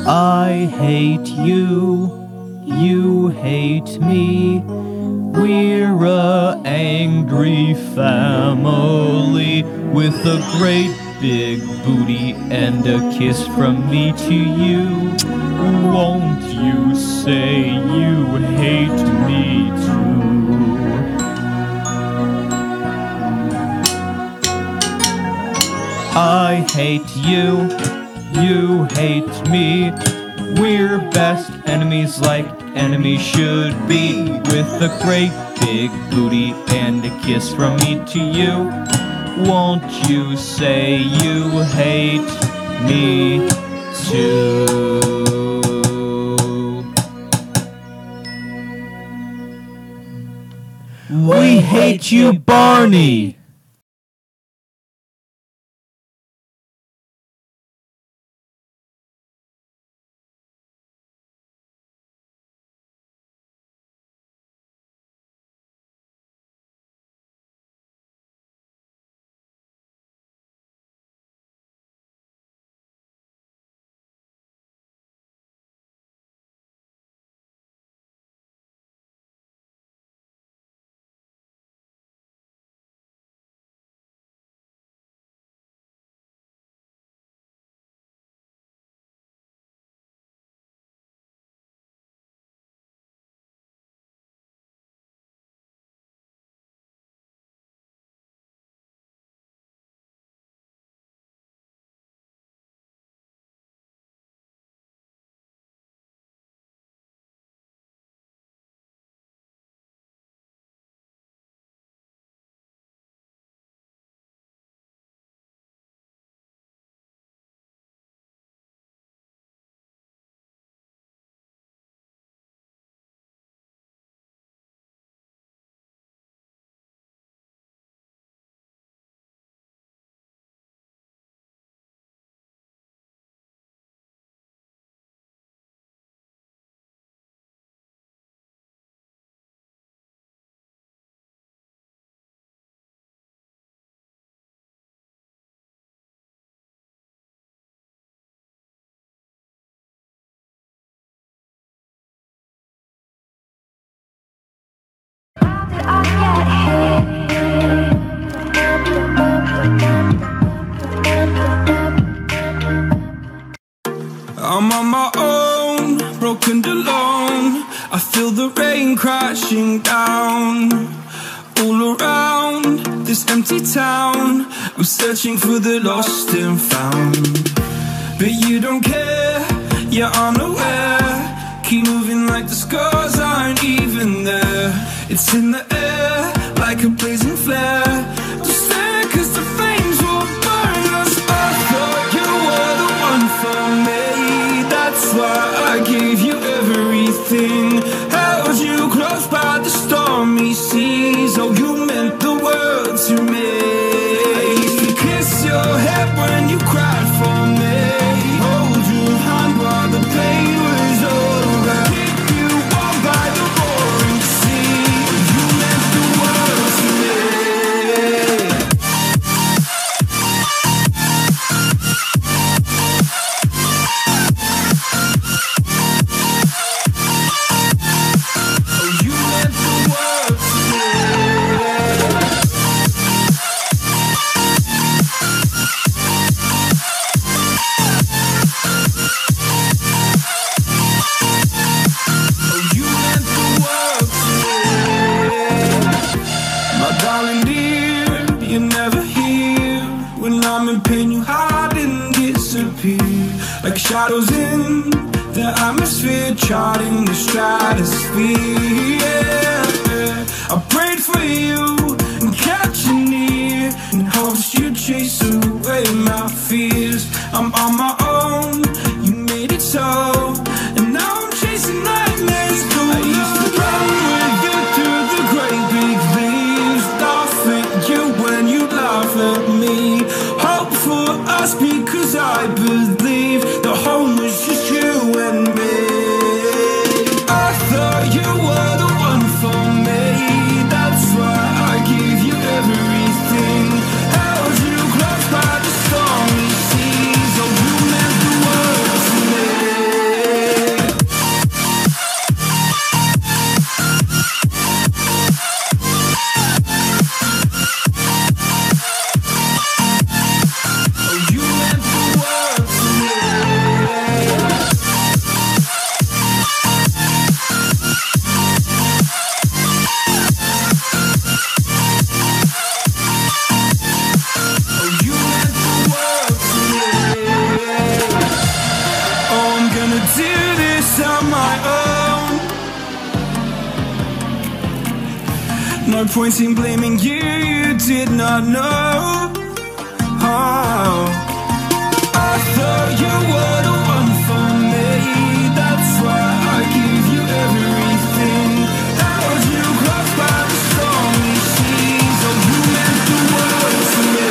I hate you, you hate me. We're a angry family with a great big booty and a kiss from me to you. Won't you say you hate me too? I hate you, you hate me. We're best enemies like enemies should be, with a great big booty and a kiss from me to you. Won't you say you hate me too? We hate you, Barney! I'm on my own, broken and alone. I feel the rain crashing down all around this empty town. I'm searching for the lost and found, but you don't care, you're unaware. Keep moving like the scars aren't even there. It's in the air like a blazing flare. Just stare, 'cause the flames will burn us. I thought you were the one for me. That's why I gave you everything. Held you close by the stormy seas. Oh, you meant the world to me. I used to kiss your head when you cried for me. Hold your hand while the pain was over. Keep you warm by the roaring sea. You meant the world to me. Like shadows in the atmosphere, charting the stratosphere. Yeah. I prayed for you and kept you near, in hopes you'd chase away my fears. I'm on my own, you made it so, and now I'm chasing nightmares. I used to run with you through the great big leaves, laugh at you when you laugh at me. Hope for us because I believe the home was just you and me. I thought you were the one for me. That's why I gave you everything. No point in blaming you, you did not know. Oh, I thought you were the one for me. That's why I give you everything. Held you close by the stormy seas. Oh, you meant the world to me.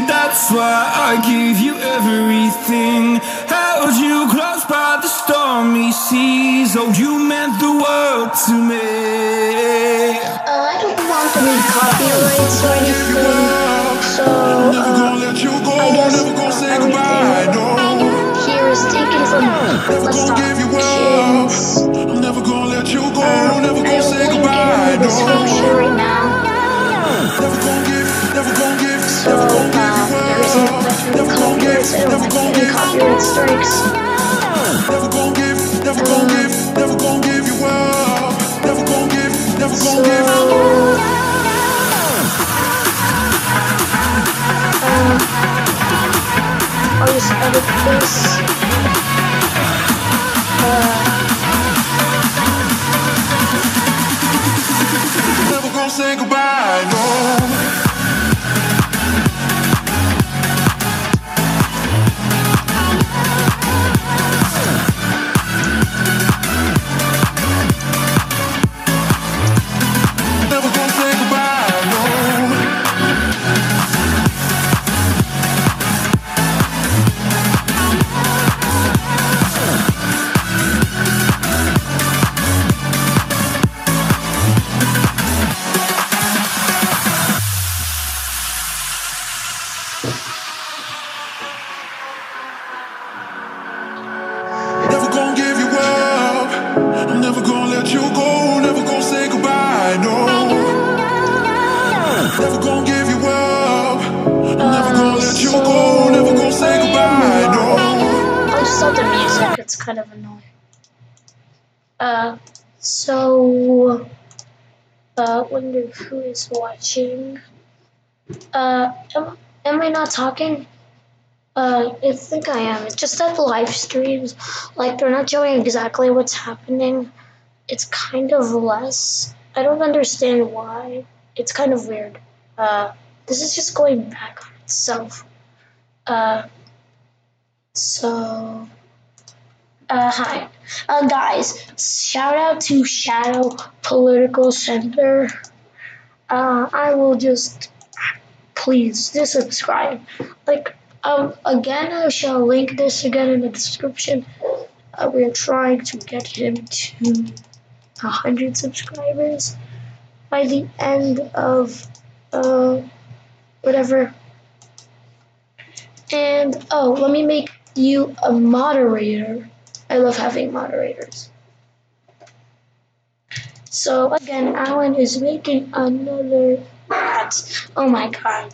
That's why I give you everything. Held you close by the stormy seas. Oh, you meant the world to me. I don't want to read copyrights or anything, so I guess everything here is taken from Let's Talk Kids. I'm never gonna let you go. Never I gonna have say a link goodbye. in the description right now. Never gonna give, never gonna give, So there isn't any copyrights. I don't have any copyright strikes. never gonna give, never gonna give, never gonna give you up. Never gonna give, never gonna give. I'll just edit this. Never gonna say goodbye, no. Never gonna say goodbye, no. Never gonna give you up. I'm never gonna let you go. Never gonna say goodbye, no. Never gonna give you up. I'm never gonna let you go. Never gonna say goodbye, no. I'll just stop the music, it's kind of annoying. So, wonder who is watching. Am I not talking? I think I am. It's just that the live streams, like, they're not showing exactly what's happening. It's kind of less. I don't understand why. It's kind of weird. This is just going back on itself. Hi. Guys, shout out to Shadow Political Center. I will just, please, just subscribe. Like, again, I shall link this again in the description. We're trying to get him to 100 subscribers by the end of, whatever. And, let me make you a moderator. I love having moderators. So again, Alan is making another ad. Oh my god.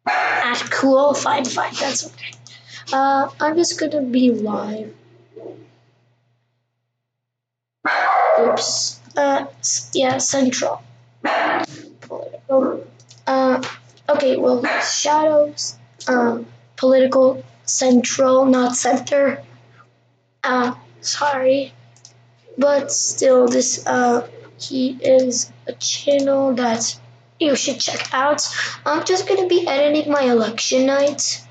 Ad cool, fine, that's okay. I'm just gonna be live. Oops. Yeah, Central. Political. Okay, well, Shadows, Political Central, not Center. Sorry. But still, this, he is a channel that you should check out. I'm just gonna be editing my election night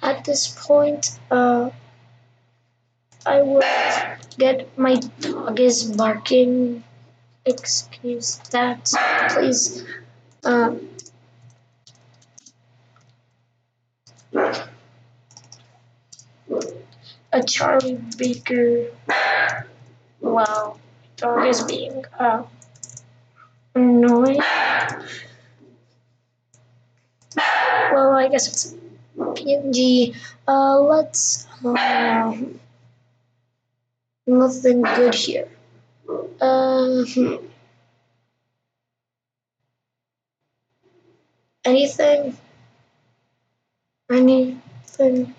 at this point. I will get, my dog is barking. excuse that, please. A Charlie Baker. Wow, dog is being annoying. Well, I guess it's PNG. Let's. Nothing good here. Anything? Anything?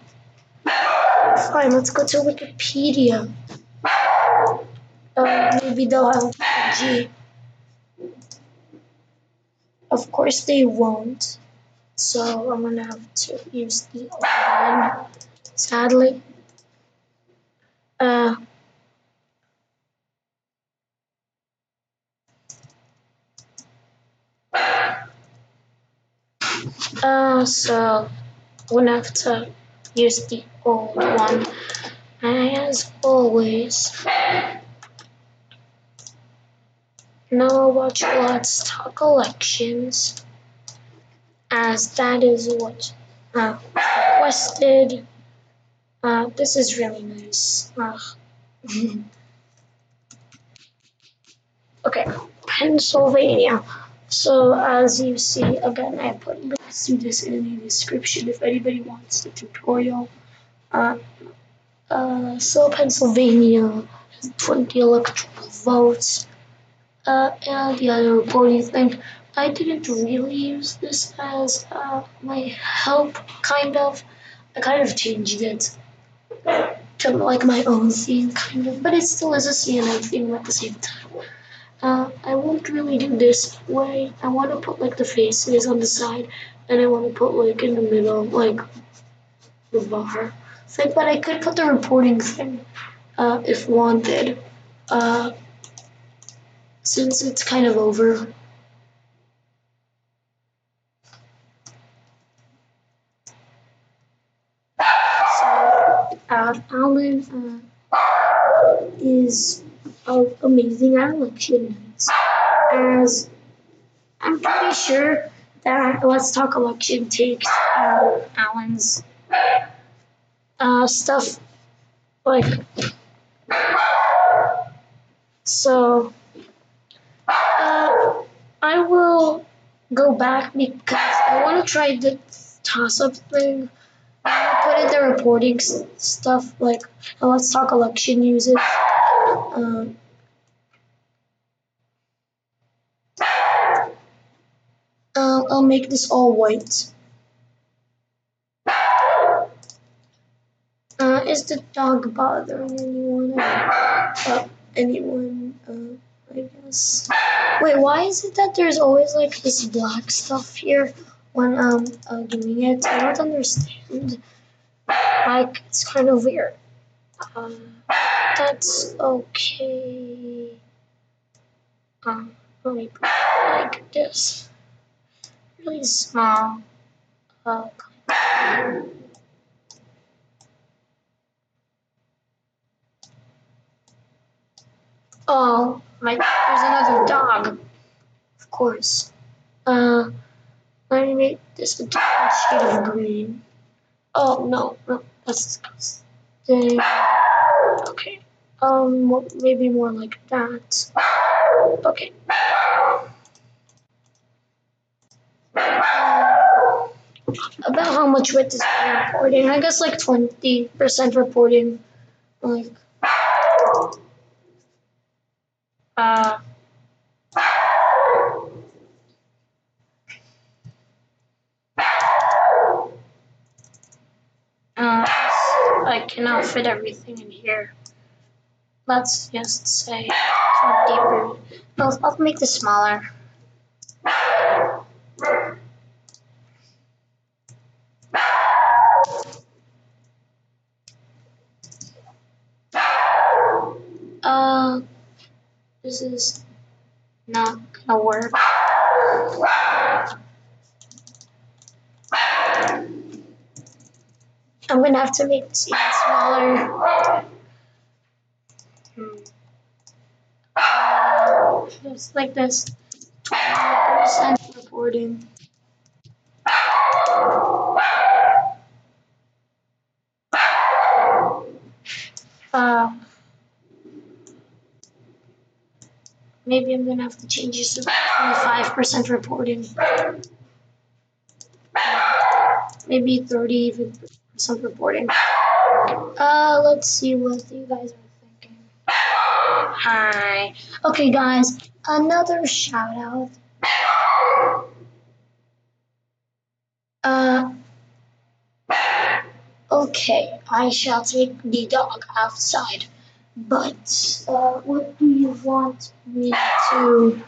Fine, let's go to Wikipedia. Maybe they'll have PNG. Of course they won't. So I'm gonna have to use the old one, sadly. So I'm gonna have to use the old one. As always, now watch Let's Talk Collections, as that is what requested. This is really nice. Okay, Pennsylvania. So as you see, again, I put links to this in the description if anybody wants the tutorial. So Pennsylvania has 20 electoral votes. And the other reporting thing, I didn't really use this as my help, kind of. I kind of changed it to like my own theme, kind of, but it still is a CNN theme at the same time. I won't really do this way. I want to put like the faces on the side, and I want to put like in the middle, like the bar thing, but I could put the reporting thing if wanted. Since it's kind of over. So, Alan is amazing at elections, as I'm pretty sure that Let's Talk Election takes Alan's stuff, like, so I will go back because I want to try the toss-up thing. I put in the reporting stuff, like Let's Talk Election uses. I'll make this all white. Is the dog bothering anyone? Anyone? I guess. Wait, why is it that there's always like this black stuff here when I'm doing it? I don't understand. Like, it's kind of weird. That's okay. Let me put it like this. Really small. Oh, there's another dog. Of course. Let me make this a different shade of green. Oh, no, that's disgusting. Okay. Maybe more like that. Okay. About how much width is reporting? I guess like 20% reporting. Like, I cannot fit everything in here. Let's just say 20. I'll make this smaller. This is not gonna work. I'm gonna have to make this even smaller. just like this. 20% reporting. Maybe I'm gonna have to change this to 25% reporting. Maybe 30% reporting. Let's see what you guys are thinking. Hi. Okay, guys, another shout out. Okay, I shall take the dog outside. But what do you want me to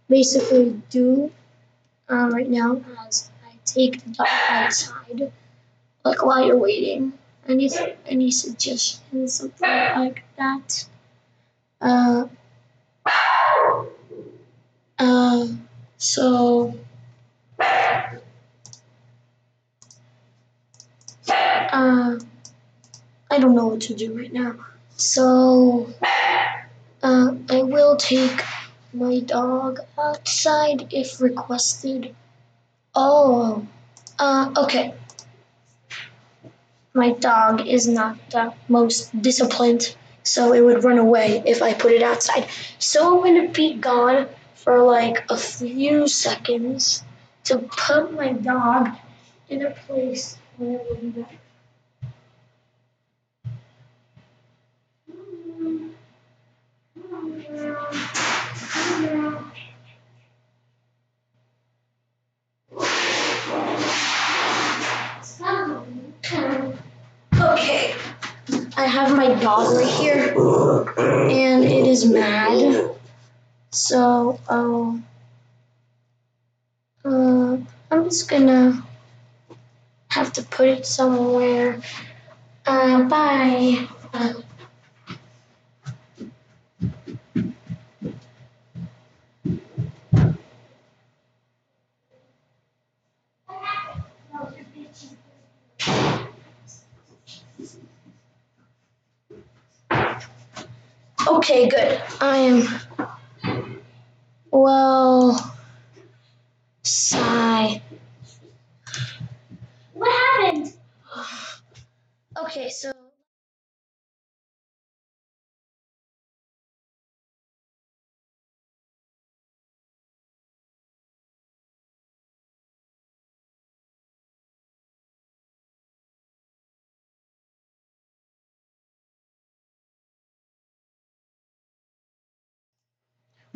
basically do right now as I take the dog outside? Like while you're waiting? Any suggestions, something like that? Uh, so I don't know what to do right now. So I will take my dog outside if requested. Oh, okay. My dog is not the most disciplined, so it would run away if I put it outside. So I'm gonna be gone for like a few seconds to put my dog in a place where it will be better. Okay, I have my dog right here, and it is mad. So, I'm just gonna have to put it somewhere. Bye. Okay, good. I am. Well, sigh. What happened? Okay, so.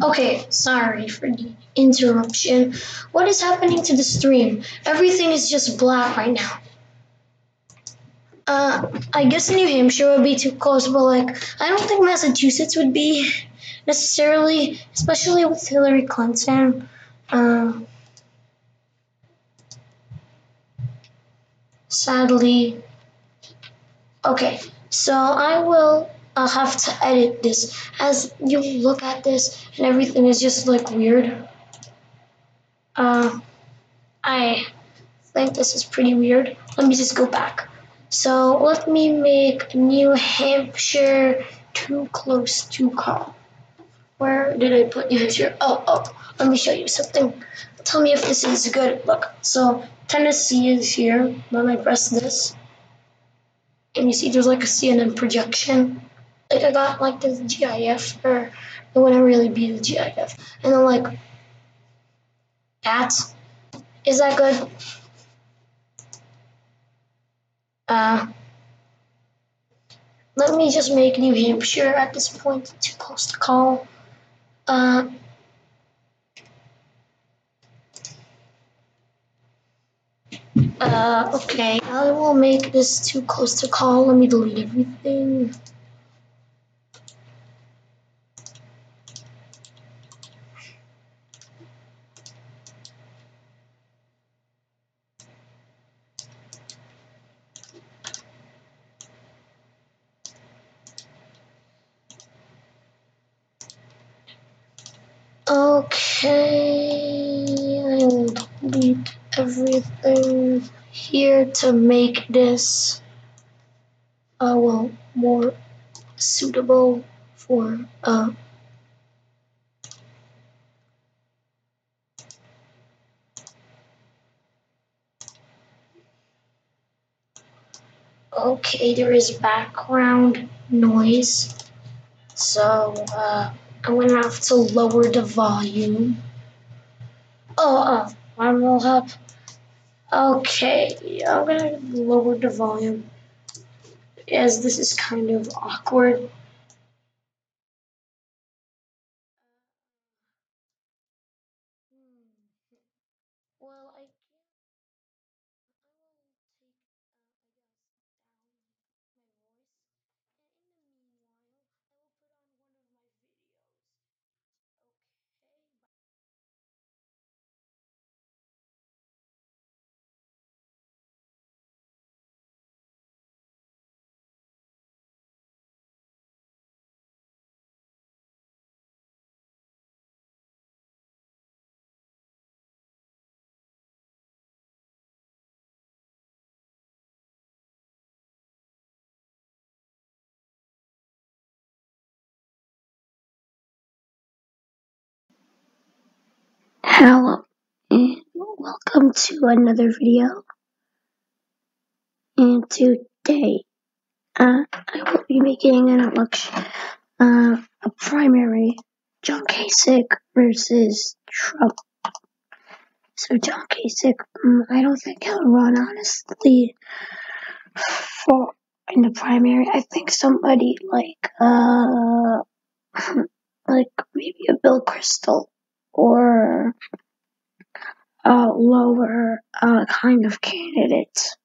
Okay, sorry for the interruption. What is happening to the stream? Everything is just black right now. I guess New Hampshire would be too close, but like, I don't think Massachusetts would be necessarily, especially with Hillary Clinton. Sadly. Okay, so I'll have to edit this as you look at this and everything is just like weird. I think this is pretty weird. Let me just go back. So let me make New Hampshire too close to call. Where did I put New Hampshire? Oh, let me show you something. Tell me if this is good. Look, so Tennessee is here. When I press this, and you see there's like a CNN projection. Like I got like this GIF, or it wouldn't really be the GIF. And then like, is that good? Let me just make New Hampshire at this point too close to call. Okay, I will make this too close to call. Let me delete everything. Okay, I will delete everything here to make this more suitable for Okay, there is background noise, so I'm gonna have to lower the volume. One will help. Okay, I'm gonna lower the volume as this is kind of awkward. Well, I can't. I will take, I guess, down my voice, and in the meanwhile, I will put on one of my videos. Okay. Hello, and welcome to another video. And today, I will be making an election, a primary, John Kasich versus Trump. So John Kasich, I don't think he'll run, honestly, for in the primary. I think somebody like maybe a Bill Kristol or lower kind of candidate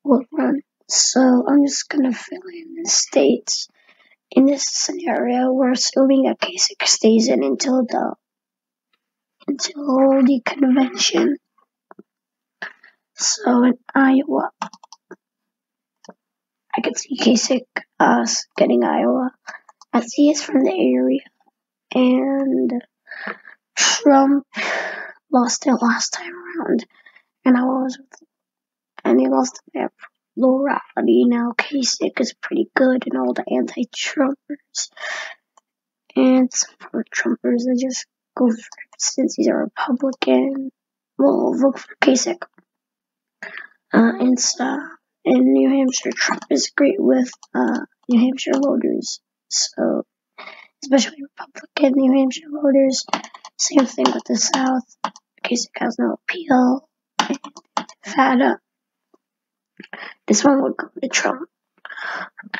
would run. So I'm just gonna fill in the states. In this scenario, we're assuming that Kasich stays in until the convention. So in Iowa, I could see Kasich getting Iowa, as he is from the area, and Trump lost it last time around, and he lost it by plurality. Now Kasich is pretty good, and all the anti-Trumpers and some for Trumpers that just go for, since he's a Republican, will vote for Kasich. And in New Hampshire, Trump is great with New Hampshire voters, so especially Republican New Hampshire voters. Same thing with the South. Kasich has no appeal. Nevada, this one would go to Trump,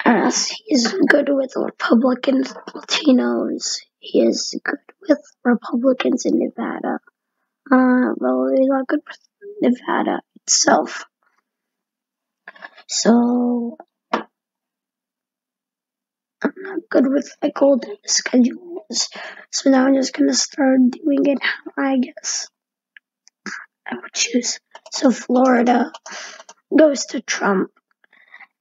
as he is good with Republicans, Latinos. He is good with Republicans in Nevada. Well, he's not good with Nevada itself. So I'm not good with golden schedules. So now I'm just gonna start doing it how I guess I would choose. So Florida goes to Trump,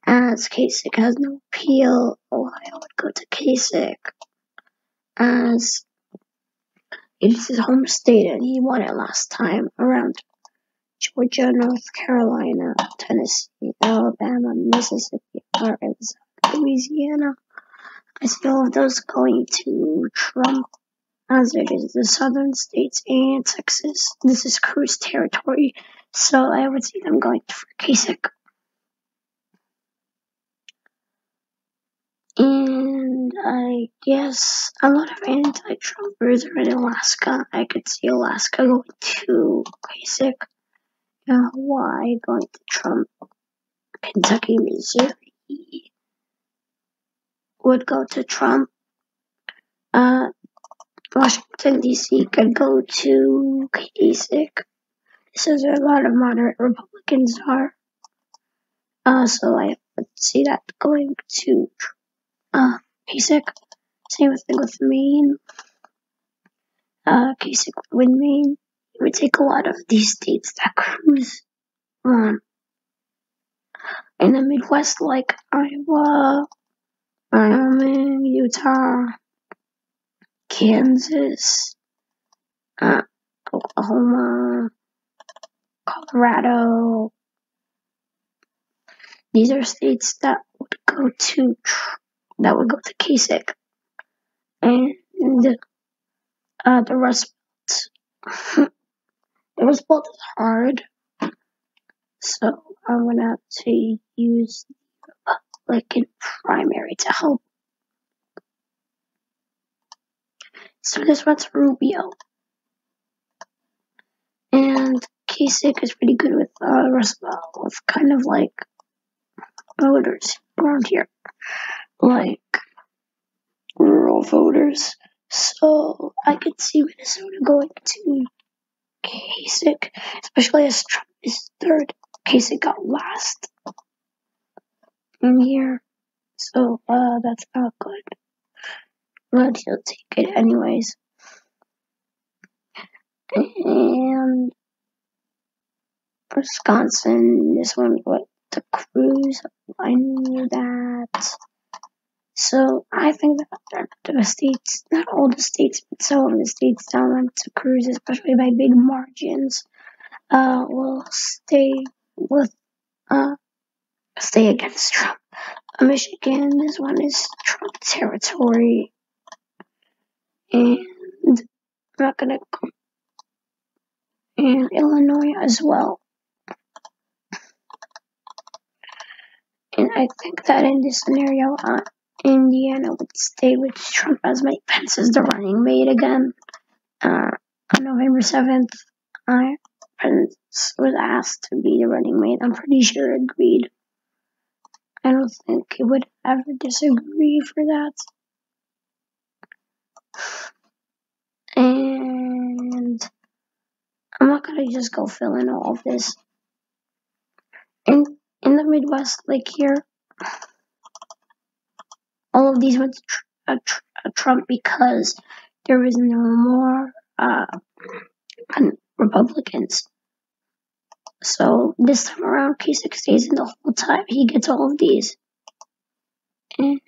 as Kasich has no appeal. Ohio would go to Kasich, as it is his home state and he won it last time around. Georgia, North Carolina, Tennessee, Alabama, Mississippi, Arkansas, Louisiana. I see all of those going to Trump, as it is the southern states and Texas. This is Cruz territory, so I would see them going for Kasich. And I guess a lot of anti-Trumpers are in Alaska. I could see Alaska going to Kasich, Hawaii going to Trump, Kentucky, Missouri would go to Trump. Washington, D.C. could go to Kasich. This is where a lot of moderate Republicans are. So I would see that going to Kasich. Same thing with Maine. Kasich would win Maine. It would take a lot of these states that Cruz won. In the Midwest, like Iowa, Wyoming, Utah, Kansas, Oklahoma, Colorado. These are states that would go to Kasich, and the Rust Belt. The Rust Belt is hard, so I'm gonna have to use Republican primary to help. So this one's Rubio. And Kasich is pretty good with Roosevelt, with kind of like voters around here, like rural voters. So I could see Minnesota going to Kasich, especially as Trump is third. Kasich got last in here, so that's not good. But he'll take it anyways. And Wisconsin, this one, what, the Cruz, I knew that. So I think that the states, not all the states, but some of the states down to Cruz, especially by big margins, will stay against Trump. Michigan, this one is Trump territory, and I'm not gonna go. And Illinois as well. And I think that in this scenario, Indiana would stay with Trump as Mike Pence as the running mate again. On November 7th, Pence was asked to be the running mate. I'm pretty sure agreed. I don't think he would ever disagree for that. And I'm not gonna just go fill in all of this. In the Midwest, like here, all of these went to Trump because there was no more Republicans. So this time around, Kasich stays in the whole time. He gets all of these. And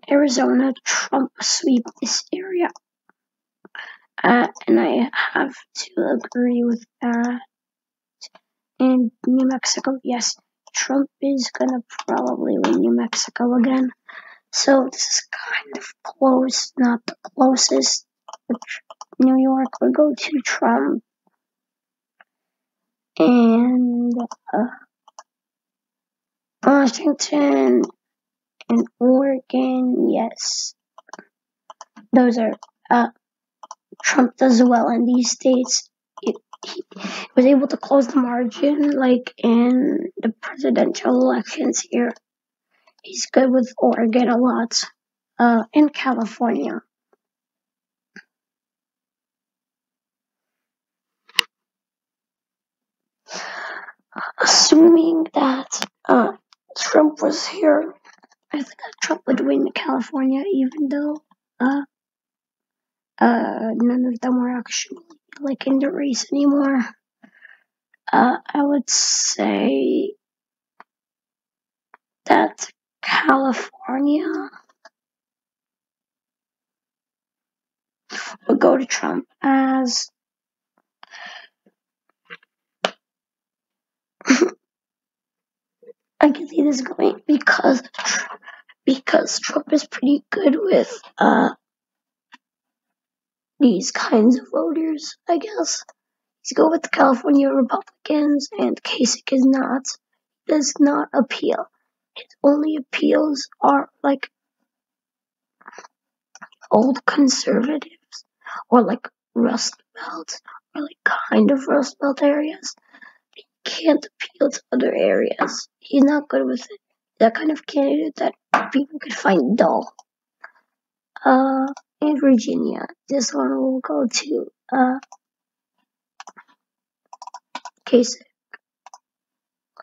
Arizona, Trump sweep this area. And I have to agree with that. And New Mexico, yes, Trump is gonna probably win New Mexico again. So this is kind of close, not the closest. New York will go to Trump. And Washington and Oregon, yes. Those are Trump does well in these states. He was able to close the margin, like in the presidential elections here. He's good with Oregon a lot. In California. Assuming that Trump was here, I think that Trump would win California, even though none of them were actually like in the race anymore. I would say that California would go to Trump as I can see this going because Trump is pretty good with these kinds of voters, I guess. He's good with the California Republicans, and Kasich is not. Does not appeal. His only appeals are like old conservatives or like Rust Belt or like kind of Rust Belt areas. He can't appeal to other areas. He's not good with it. That kind of candidate that people could find dull. In Virginia, this one will go to Kasich.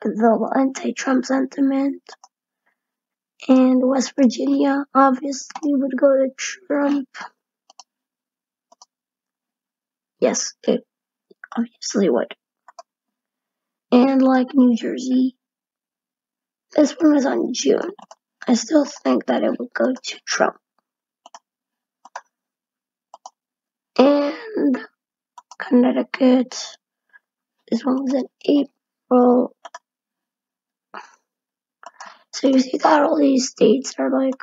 The anti-Trump sentiment. And West Virginia obviously would go to Trump. Yes, it obviously would. And like New Jersey, this one was on June. I still think that it would go to Trump. And Connecticut, this one was in April. So you see that all these states are like,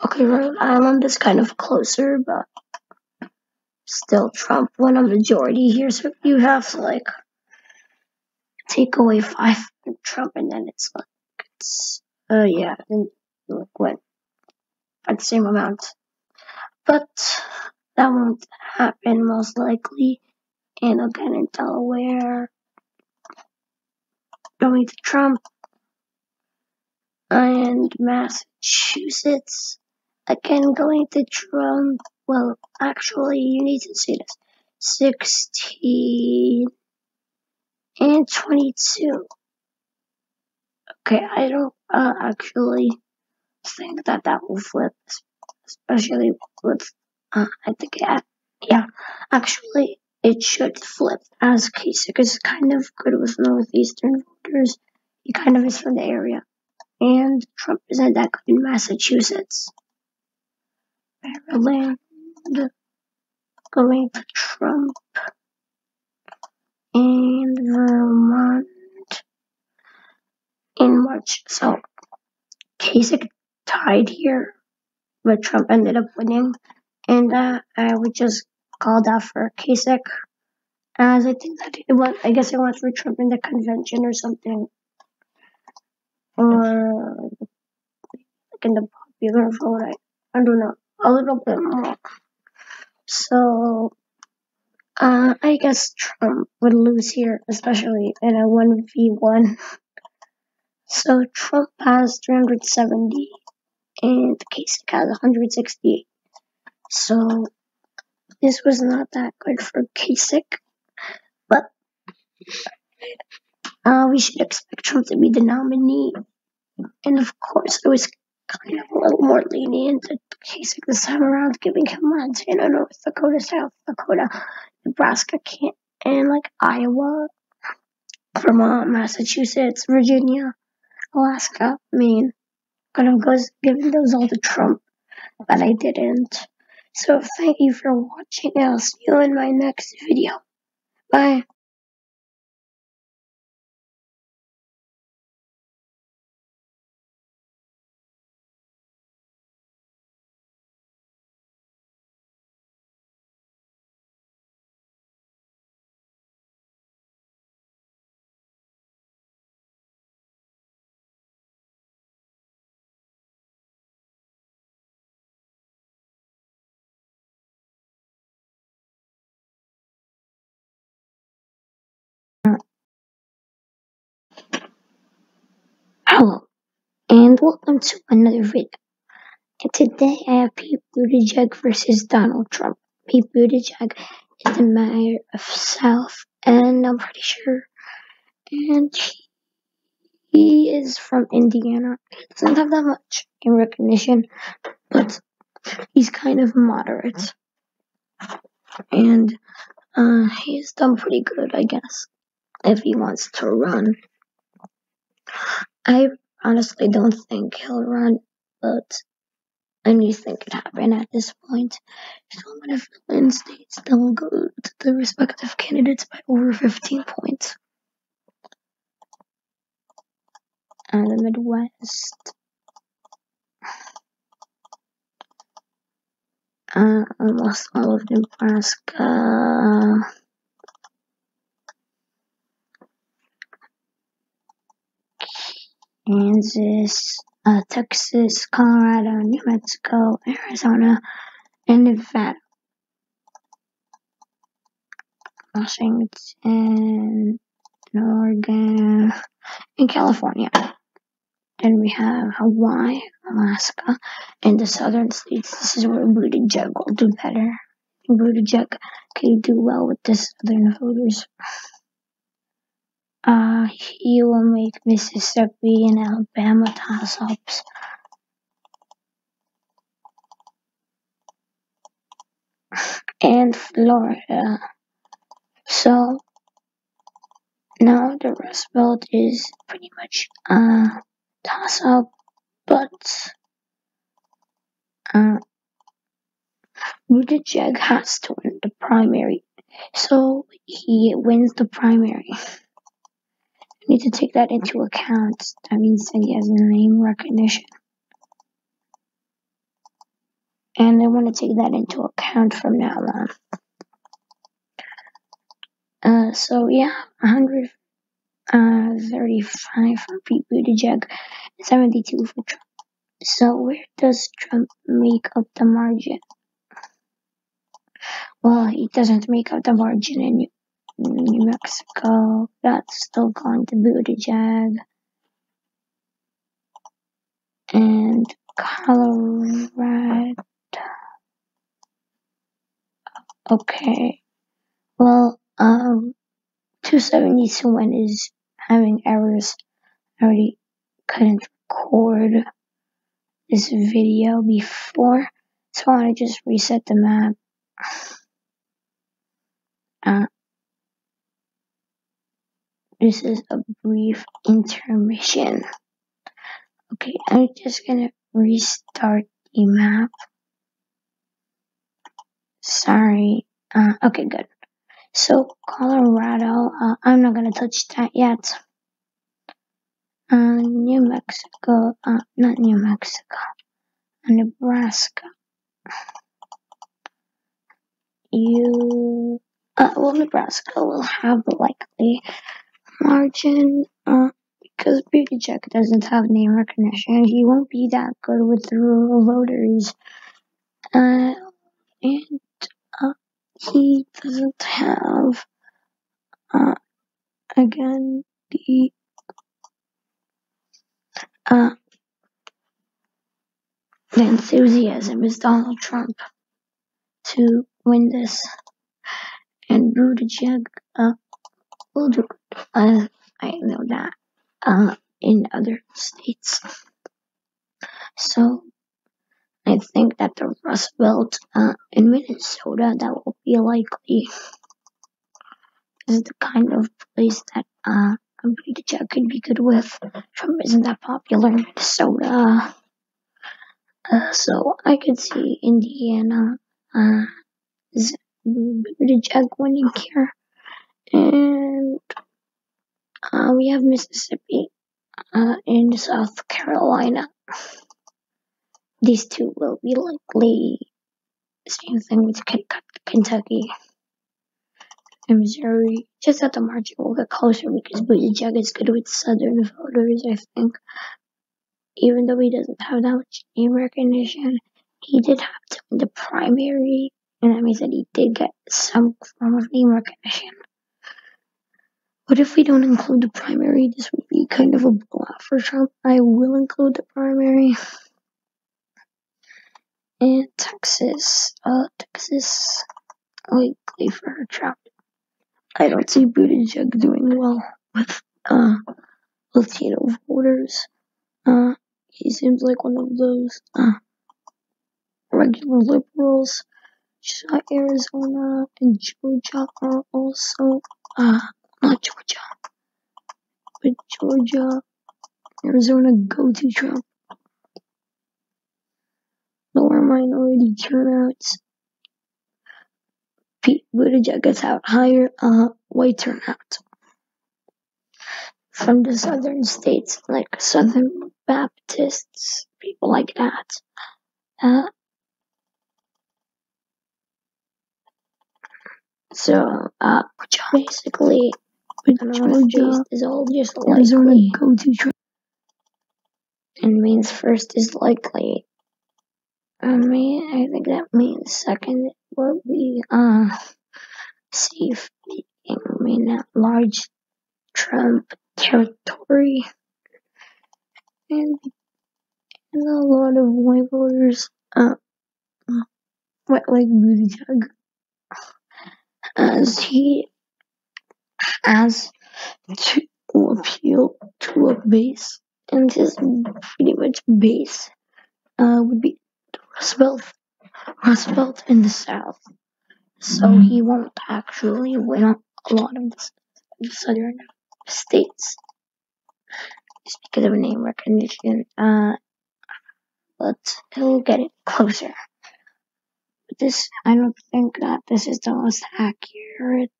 okay, Rhode Island is kind of closer, but still Trump won a majority here, so you have to like take away 5 from Trump, and then it's yeah, then like what at the same amount. But that won't happen most likely. And again in Delaware, going to Trump, and Massachusetts, again going to Trump. Well, actually, you need to see this. 16 and 22. Okay, I don't actually think that will flip, especially with, I think, yeah, actually, it should flip, as Kasich is kind of good with Northeastern voters. He kind of is from the area. And Trump isn't that good in Massachusetts. Maryland, going to Trump. And Vermont in March. So, Kasich tied here, but Trump ended up winning. And I would just call that for Kasich, as I think that I guess it went for Trump in the convention or something. Or like in the popular vote, I don't know, a little bit more. So, I guess Trump would lose here, especially in a 1v1. So Trump has 370 and Kasich has 168. So this was not that good for Kasich, but we should expect Trump to be the nominee. And of course, I was kind of a little more lenient to Kasich this time around, giving him Montana, North Dakota, South Dakota, Nebraska, and like Iowa, Vermont, Massachusetts, Virginia, Alaska, Maine. Kind of giving those all to Trump, but I didn't. So thank you for watching. I'll see you in my next video. Bye. Hello, and welcome to another video. And today I have Pete Buttigieg versus Donald Trump. Pete Buttigieg is the mayor of South, and I'm pretty sure, and he is from Indiana. He doesn't have that much in recognition, but he's kind of moderate. And he's done pretty good, I guess, if he wants to run. I honestly don't think he'll run, but anything could happen at this point. So I'm going to fill in states that will go to the respective candidates by over 15 points. And the Midwest, almost all of Nebraska, Kansas, Texas, Colorado, New Mexico, Arizona, and Nevada. Washington, Oregon, and California. Then we have Hawaii, Alaska, and the southern states. This is where Buttigieg will do better. Buttigieg can do well with the southern voters. He will make Mississippi and Alabama toss-ups. And Florida. So, now the Rust Belt is pretty much toss-up, but Buttigieg has to win the primary. So, he wins the primary. You need to take that into account. That means that he has name recognition. And I want to take that into account from now on. So yeah, 135 for Pete Buttigieg, 72 for Trump. So where does Trump make up the margin? Well, he doesn't make up the margin in New Mexico. That's still going to Buttigieg. And Colorado. Okay. Well, 272 is having errors. I already couldn't record this video before, so I want to just reset the map. This is a brief intermission. Okay, I'm just gonna restart the map. Sorry. Okay, good. So, Colorado, I'm not gonna touch that yet. New Mexico, not New Mexico, Nebraska. Nebraska will have the likely margin, because Buttigieg doesn't have name recognition. He won't be that good with the rural voters. And he doesn't have, again, the, enthusiasm is Donald Trump to win this. And Buttigieg, will do good. I know that, in other states. So, I think that the Rust Belt, in Minnesota, that will be likely. This is the kind of place that, Buttigieg could be good with. Trump isn't that popular in Minnesota. So I could see Indiana, Buttigieg winning here. And, we have Mississippi, in South Carolina. These two will be likely. Same thing with Kentucky and Missouri. Just that the margin will get closer because Buttigieg is good with Southern voters, I think. Even though he doesn't have that much name recognition, he did have to win the primary, and that means that he did get some form of name recognition. But if we don't include the primary, this would be kind of a blowout for Trump. I will include the primary. And Texas, likely for Trump. I don't see Buttigieg doing well with, Latino voters. He seems like one of those, regular liberals. Arizona and Georgia are also, not Georgia, but Georgia, Arizona go to Trump. Lower minority turnouts. Pete Buttigieg gets out higher, white turnout. From the southern states, like Southern Baptists, people like that. So, basically, Georgia is all just likely. Go to Trump. And means first is likely. I think that means second will be, safe. Large Trump territory. And a lot of white voters, like Buttigieg, as he has to appeal to a base, and his pretty much base, would be the Rust Belt in the South. So he won't actually win a lot of the southern states just because of name recognition, but he'll get it closer. But this, I don't think that this is the most accurate.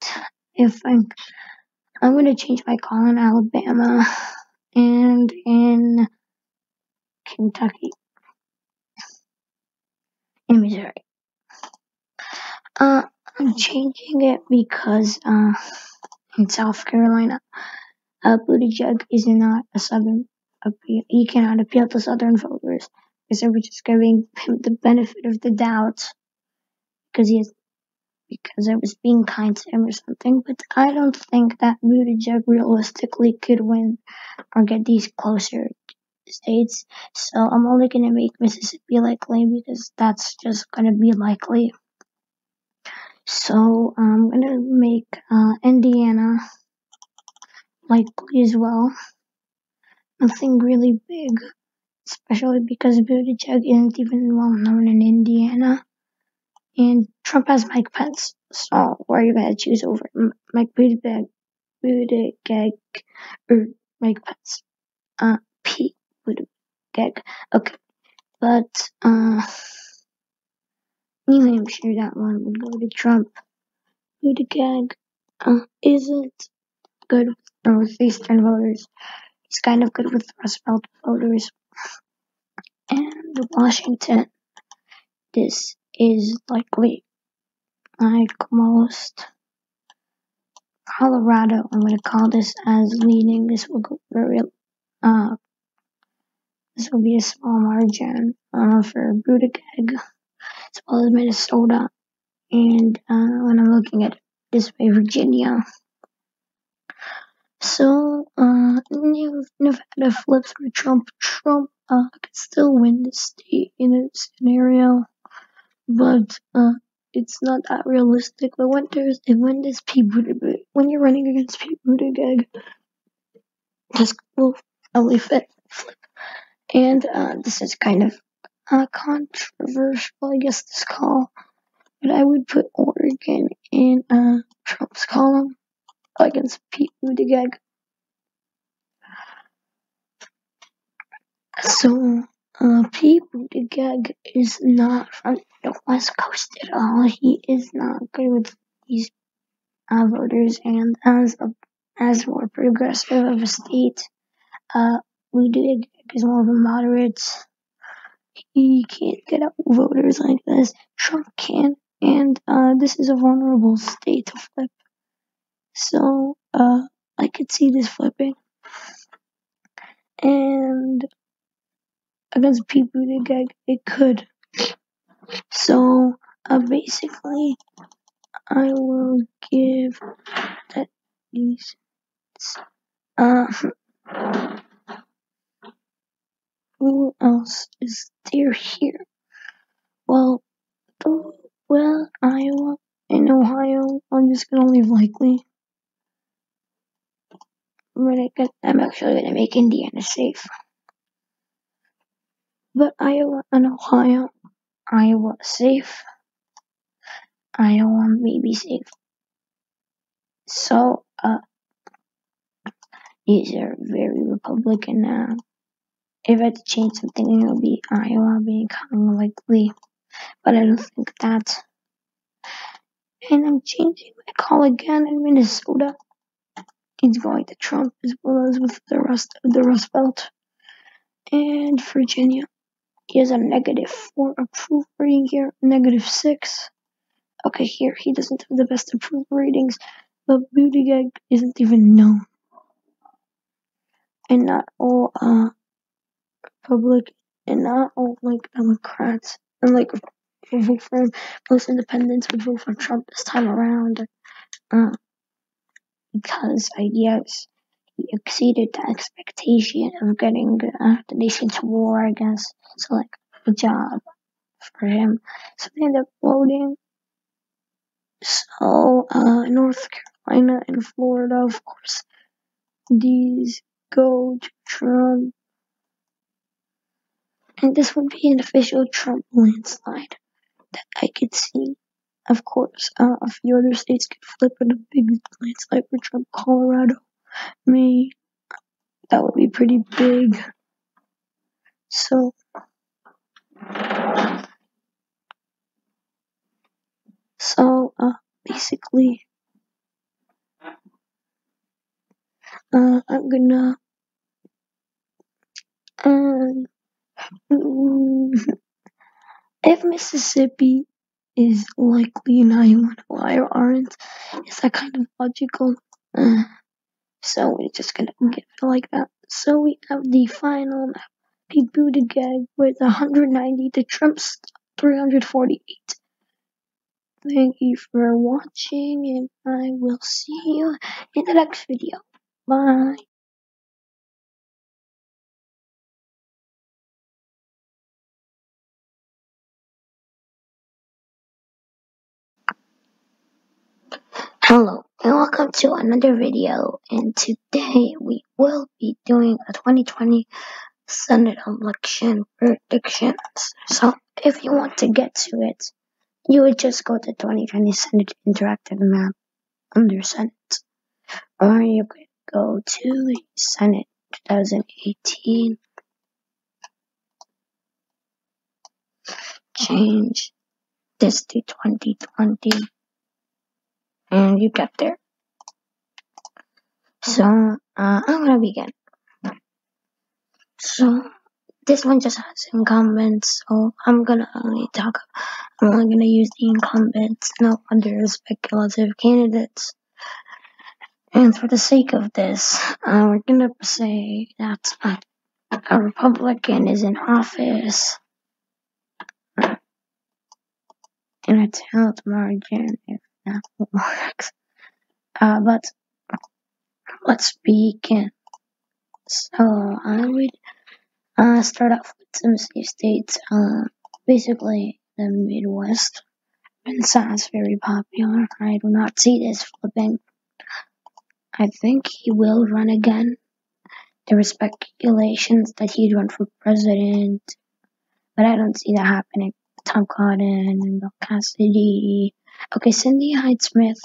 I'm going to change my call in Alabama and in Kentucky and Missouri. I'm changing it because, in South Carolina. Buttigieg is not a Southern appeal. He cannot appeal to Southern voters because they were just giving him the benefit of the doubt because I was being kind to him or something. But I don't think that Buttigieg realistically could win or get these closer states. So I'm only gonna make Mississippi likely because that's just gonna be likely. So I'm gonna make Indiana likely as well. Nothing really big, especially because Buttigieg isn't even well known in Indiana. And Trump has Mike Pence. So where are you gonna choose over Mike Buttigieg or Mike Pence? Pete Buttigieg. Okay, but New Hampshire, that one would go to Trump. Buttigieg isn't good with Northeastern voters. He's kind of good with Rust Belt voters. And Washington, this is likely like most. Colorado, I'm gonna call this as leading. This will go very this will be a small margin for Buttigieg, as well as Minnesota, and when I'm looking at it this way, Virginia. So Nevada flips for Trump. Trump could still win the state in a scenario, but it's not that realistic. But when there's Pete Buttigieg, when you're running against Pete Buttigieg, this will probably flip. And this is kind of controversial, I guess, this call. But I would put Oregon in Trump's column against Pete Buttigieg. So, Pete Buttigieg is not from the West Coast at all. He is not good with these voters, and as more progressive of a state, Buttigieg is more of a moderate. He can't get out voters like this. Trump can, and this is a vulnerable state to flip. So, I could see this flipping. And against Pete Buttigieg, it could. So, basically, I will give that these. Who else is there here? Well, Iowa and Ohio, I'm just gonna leave likely. I'm actually gonna make Indiana safe. But Iowa and Ohio, Iowa safe. Iowa maybe safe. So, these are very Republican now. If I had to change something, it would be Iowa becoming likely. But I don't think that. And I'm changing my call again in Minnesota. It's going to Trump as well as with the rest of the Rust Belt. And Virginia. He has a -4 approval rating here, -6. Okay, here he doesn't have the best approval ratings, but Buttigieg isn't even known. And not all Republican and not all Democrats and will vote for him. Most independents would vote for Trump this time around. Because I guess he exceeded the expectation of getting the nation to war, I guess. So good job for him. So they ended up voting. So North Carolina and Florida, of course, these go to Trump. And this would be an official Trump landslide that I could see. Of course, a few other states could flip in a big landslide for Trump. Colorado, Maine, that would be pretty big. So, basically, I'm gonna, if Mississippi is likely and Iowa aren't, is that kind of logical? So we're just gonna give it like that. So we have the final map. Pete Buttigieg with 190 to Trump's 348. Thank you for watching, and I will see you in the next video. Bye. Hello, and welcome to another video, and today we will be doing a 2020 Senate election predictions. So if you want to get to it, you would just go to 2020 Senate Interactive Map under Senate, or you could go to Senate 2018, change this to 2020, and you get there. So I'm gonna begin. So this one just has incumbents, so I'm only gonna use the incumbents, no other speculative candidates. And for the sake of this, we're gonna say that a Republican is in office in a tight margin, if that works. But let's begin. So I would start off with some safe states. Basically the Midwest. It's very popular. I do not see this flipping. I think he will run again. There were speculations that he'd run for president, but I don't see that happening. Tom Cotton and Bill Cassidy. Okay, Cindy Hyde-Smith.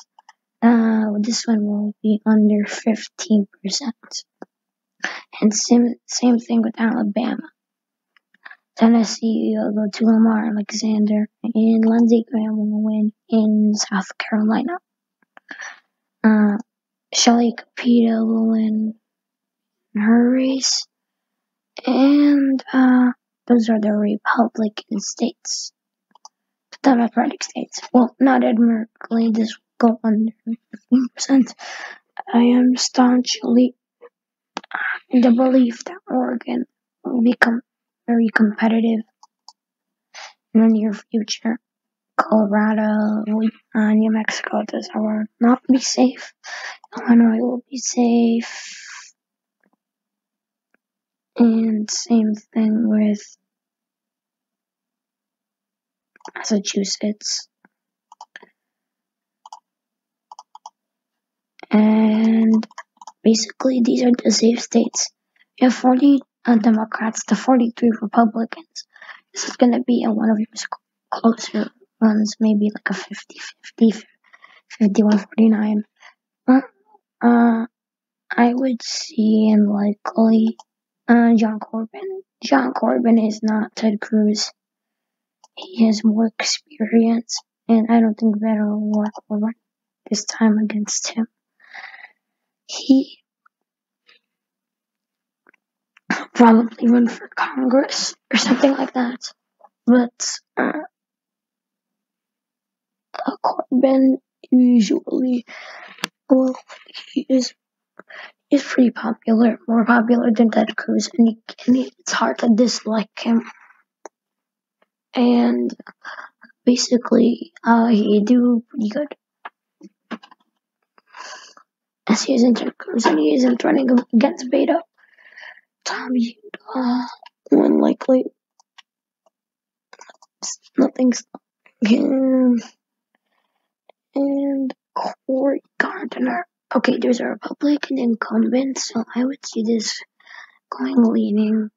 This one will be under 15%. And same thing with Alabama. Tennessee will go to Lamar Alexander, and Lindsey Graham will win in South Carolina. Shelley Capito will win her race, and those are the Republican states. The Democratic states. Well, not admirably, this will go under 15%. I am staunchly in the belief that Oregon will become very competitive in the near future. Colorado, New Mexico, those will not be safe. Illinois will be safe. And same thing with Massachusetts. And basically, these are the safe states. You have 40 Democrats to 43 Republicans. This is going to be one of your closer ones, maybe like a 50-50, 51-49. I would see him likely John Corbin. John Corbin is not Ted Cruz. He has more experience, and I don't think Beto will work this time against him. He probably run for Congress or something like that. But Corbin usually, well, he is pretty popular, more popular than Ted Cruz, and it's hard to dislike him. And basically, he do pretty good. As he isn't Ted Cruz, and he isn't running against Beto. Tom Utah, unlikely. Nothing's him. And Cory Gardner. Okay, there's a Republican incumbent, so I would see this leaning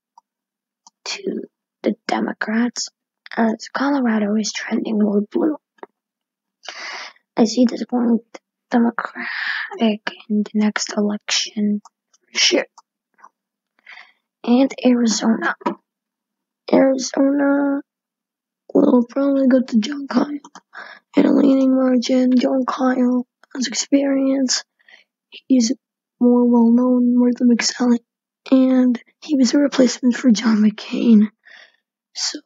to the Democrats, as Colorado is trending more blue. I see this going Democratic in the next election for sure. And Arizona. Arizona will probably go to Jon Kyl in a leaning margin. Jon Kyl has experience. He's more well-known, more than McSally, and he was a replacement for John McCain. So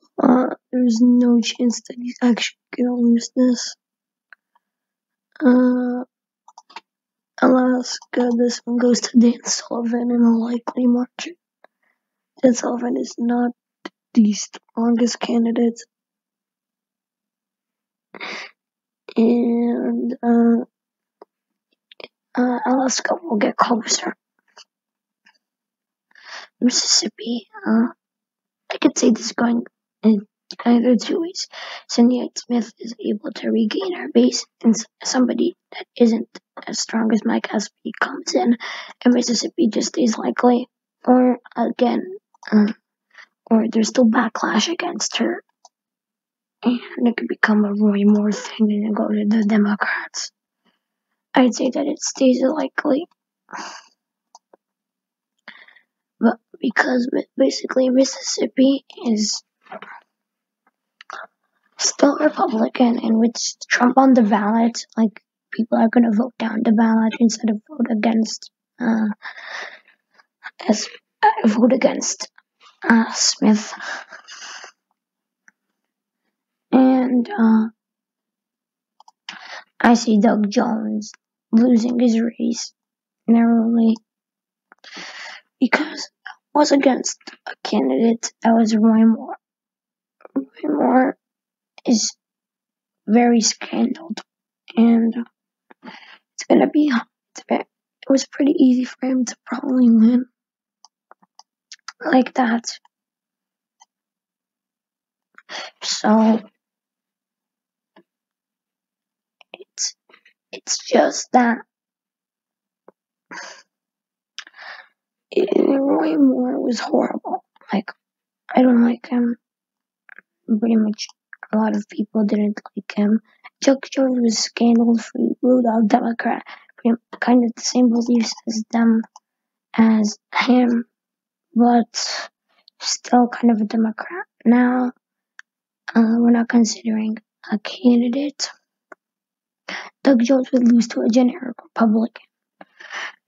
there's no chance that he's actually gonna lose this. Alaska, this one goes to Dan Sullivan in a likely margin. Dan Sullivan is not the strongest candidate, and Alaska will get closer. Mississippi, I could say this going in either two ways. Cindy Smith is able to regain her base, and somebody that isn't as strong as Mike Espy comes in, and Mississippi just stays likely. Or again, or there's still backlash against her, and it could become a Roy Moore thing and go to the Democrats. I'd say that it stays likely. But because basically Mississippi is still Republican, and with Trump on the ballot, like, people are going to vote down the ballot instead of vote against Smith. And I see Doug Jones losing his race narrowly because I was against a candidate that was Roy Moore. Roy Moore is very scandaled, and it was pretty easy for him to probably win like that. So it's just that Roy Moore was horrible. Like, I don't like him. Pretty much a lot of people didn't like him. Chuck Jones was scandal-free, blue dog Democrat, kind of the same beliefs as him, but still kind of a Democrat. Now, we're not considering a candidate. Doug Jones would lose to a generic Republican.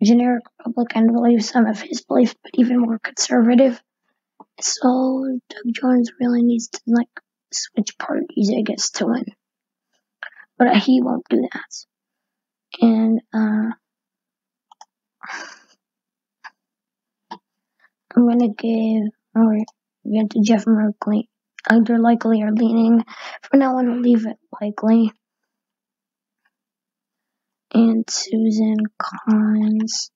A generic Republican believes some of his beliefs, but even more conservative. So Doug Jones really needs to switch parties, I guess, to win. But he won't do that. And I'm gonna give to Jeff Merkley. Either likely or leaning. For now, I'm gonna leave it likely. And Susan Collins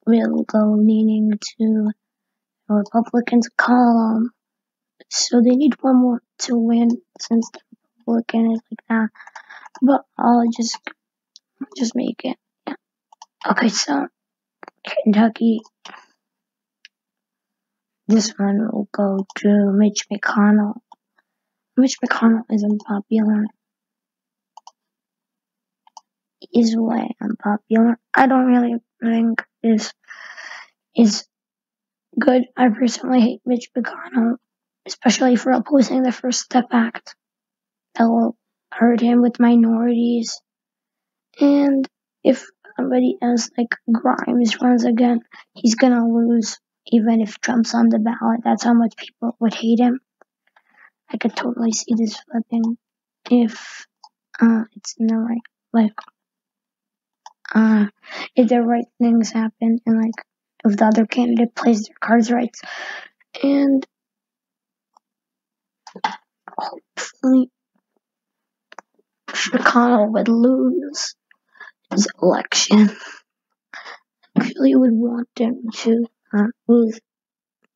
will go leaning to the Republicans' column. So they need one more to win since the Republican is like that. But I'll just make it. Yeah. Okay, so Kentucky. This one will go to Mitch McConnell. Mitch McConnell is unpopular. He's way unpopular. I don't really think this is good. I personally hate Mitch McConnell, especially for opposing the First Step Act. That will hurt him with minorities. And if somebody else like Grimes runs again, he's gonna lose. Even if Trump's on the ballot, that's how much people would hate him. I could totally see this flipping if it's in the right, if the right things happen and if the other candidate plays their cards right. And hopefully McConnell would lose his election. I really would want him to lose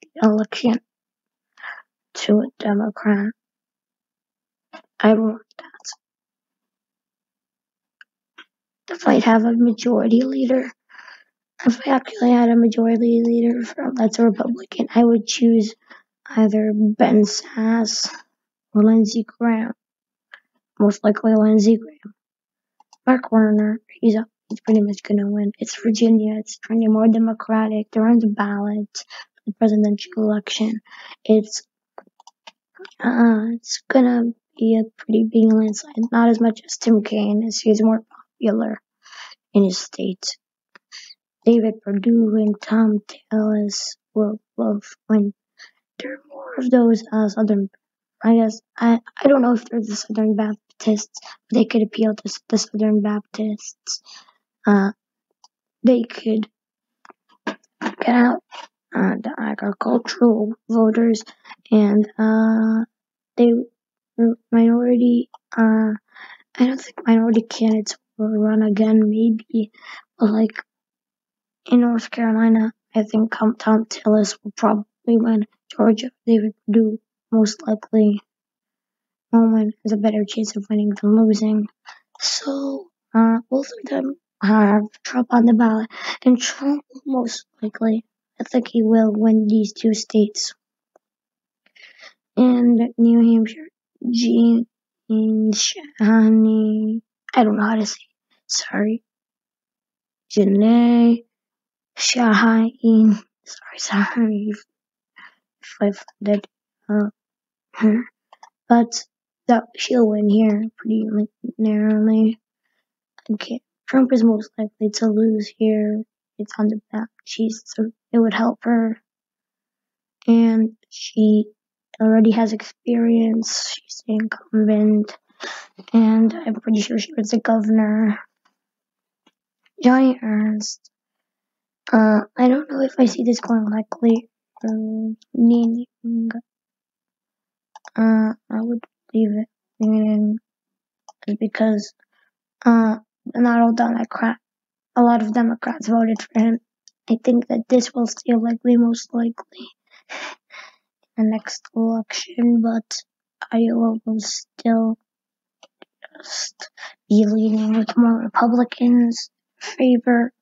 the election to a Democrat. I want that. If I'd have a majority leader, if I actually had a majority leader that's a Republican, I would choose either Ben Sasse or Lindsey Graham. Most likely Lindsey Graham. Mark Warner, he's pretty much gonna win. It's Virginia. It's trending more Democratic. They're on the ballot for the presidential election. It's gonna be a pretty big landslide. Not as much as Tim Kaine, as he's more popular in his state. David Perdue and Tom Tillis will both win. There are more of those Southern. I guess I don't know if they're the Southern Baptists, but they could appeal to the Southern Baptists they could get out the agricultural voters, and they minority. I don't think minority candidates will run again. Maybe, but like in North Carolina, I think Tom Tillis will probably win. Georgia, David Perdue, most likely. Moment has a better chance of winning than losing. So, both of them have Trump on the ballot, and Trump most likely, I think he will win these two states. And New Hampshire, Jean Shahani, I don't know how to say it. Sorry. Janae Shaheen. Sorry if I offended her. But that she'll win here pretty narrowly. Okay. Trump is most likely to lose here. It's on the back. It would help her. And she already has experience. She's the incumbent. And I'm pretty sure she was the governor. Johnny Ernst. I don't know if I see this going likely. I would leave it meaning because not all Democrat, a lot of Democrats voted for him. I think that this will stay likely, most likely, in the next election, but Iowa will still just be leaning with more Republicans favor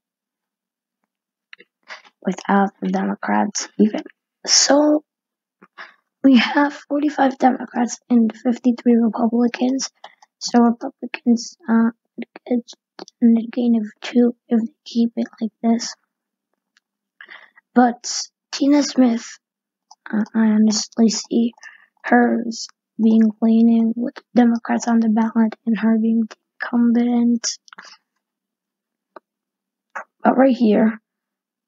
without the Democrats even. So we have 45 Democrats and 53 Republicans. So Republicans get a gain of 2 if they keep it like this. But Tina Smith, I honestly see hers being leaning with Democrats on the ballot and her being the incumbent. But right here,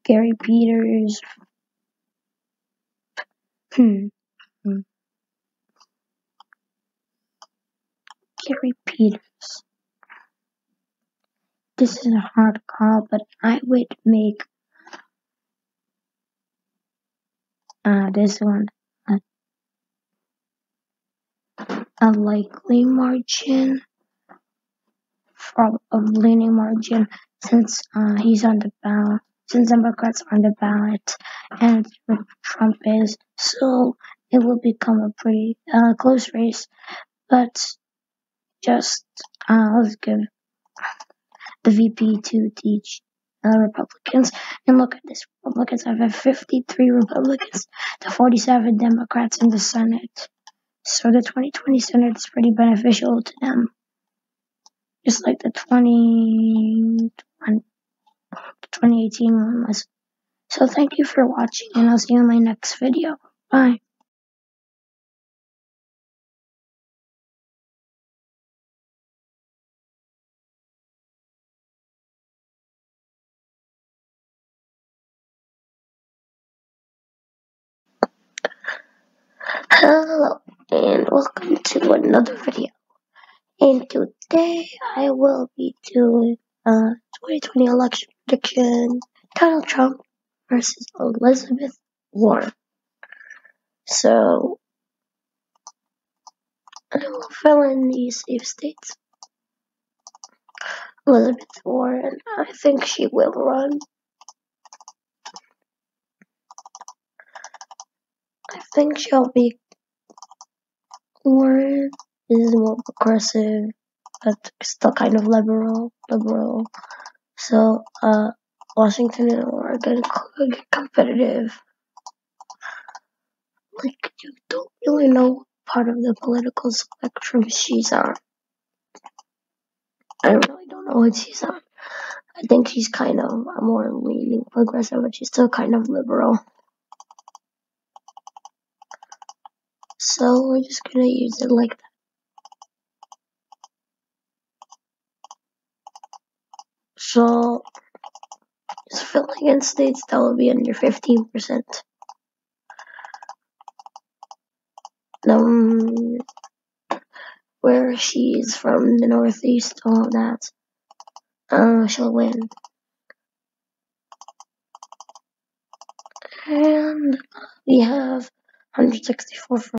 Gary Peters. Gary Peters. This is a hard call, but I would make this one a likely margin, a leaning margin, since he's on the ballot, since Democrats are on the ballot, and Trump is, so it will become a pretty close race. But just let's give the VP to teach Republicans, and look at this. Republicans have 53 Republicans to 47 Democrats in the Senate. So the 2020 Senate is pretty beneficial to them. Just like the 2018 one was. So thank you for watching, and I'll see you in my next video. Bye. Hello, and welcome to another video. And today I will be doing 2020 election prediction, Donald Trump versus Elizabeth Warren. So I will fill in these safe states. Elizabeth Warren, I think she will run. I think she'll be. Warren is more progressive, but still kind of liberal. So, Washington and Oregon could get competitive. Like, you don't really know what part of the political spectrum she's on. I really don't know what she's on. I think she's kind of more leaning progressive, but she's still kind of liberal. So we're just gonna use it like that. So, just filling in states that will be under 15%. Where she's from, the Northeast, all that. She'll win. And we have 164